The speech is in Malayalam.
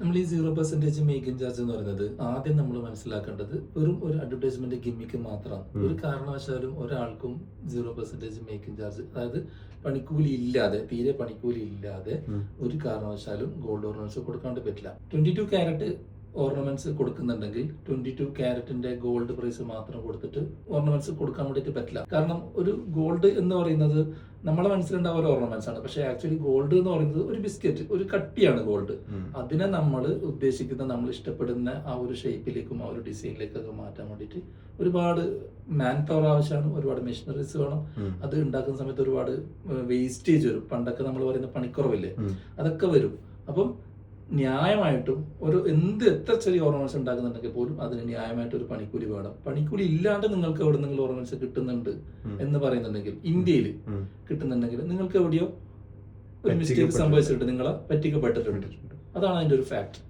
നമ്മൾ ഈ 0% മേക്കിംഗ് ചാർജ് എന്ന് പറയുന്നത് ആദ്യം നമ്മൾ മനസ്സിലാക്കേണ്ടത് വെറും ഒരു അഡ്വർടൈസ്മെന്റ് ഗിമ്മിക്ക് മാത്രമാണ്. ഒരു കാരണവശാലും ഒരാൾക്കും 0% മേക്കിംഗ് ചാർജ്, അതായത് പണിക്കൂലി ഇല്ലാതെ, തീരെ പണിക്കൂലി ഇല്ലാതെ ഒരു കാരണവശാലും ഗോൾഡ് ഓർണമെന്റ്സ് കൊടുക്കാണ്ട് പറ്റില്ല. 22 ക്യാരറ്റ് ഓർണമെന്റ്സ് കൊടുക്കുന്നുണ്ടെങ്കിൽ 22 ക്യാരറ്റിന്റെ ഗോൾഡ് പ്രൈസ് മാത്രം കൊടുത്തിട്ട് ഓർണമെന്റ്സ് കൊടുക്കാൻ വേണ്ടിയിട്ട് പറ്റില്ല. കാരണം ഒരു ഗോൾഡ് എന്ന് പറയുന്നത് നമ്മളെ മനസ്സിലുണ്ടാവുന്ന ഒരു ഓർണമെന്റ്സ് ആണ്. പക്ഷെ ആക്ച്വലി ഗോൾഡ് എന്ന് പറയുന്നത് ഒരു ബിസ്ക്കറ്റ്, ഒരു കട്ടിയാണ് ഗോൾഡ്. അതിനെ നമ്മൾ ഉദ്ദേശിക്കുന്ന, നമ്മൾ ഇഷ്ടപ്പെടുന്ന ആ ഒരു ഷേപ്പിലേക്കും ആ ഒരു ഡിസൈനിലേക്കൊക്കെ മാറ്റാൻ വേണ്ടിയിട്ട് ഒരുപാട് മാൻ പവർ ആവശ്യമാണ്, ഒരുപാട് മെഷീനറീസ് വേണം. അത് ഉണ്ടാക്കുന്ന സമയത്ത് ഒരുപാട് വേസ്റ്റേജ് വരും. പണ്ടൊക്കെ നമ്മൾ പറയുന്ന പണിക്കുറവില്ലേ, അതൊക്കെ വരും. അപ്പം ന്യായമായിട്ടും എത്ര ചെറിയ ഓർണമെന്റ്സ് ഉണ്ടാക്കുന്നുണ്ടെങ്കിൽ പോലും അതിന് ന്യായമായിട്ട് ഒരു പണിക്കൂലി വേണം. പണിക്കൂലി ഇല്ലാണ്ട് നിങ്ങൾക്ക് എവിടെ നിങ്ങൾ ഓർണമെന്റ്സ് കിട്ടുന്നുണ്ട് എന്ന് പറയുന്നുണ്ടെങ്കിൽ, ഇന്ത്യയിൽ കിട്ടുന്നുണ്ടെങ്കിൽ നിങ്ങൾക്ക് എവിടെയോ ഒരു മിസ്റ്റേക്ക് സംഭവിച്ചിട്ടുണ്ട്, നിങ്ങളെ പറ്റിക്കപ്പെട്ടിട്ടുണ്ട്. അതാണ് അതിന്റെ ഒരു ഫാക്ട്.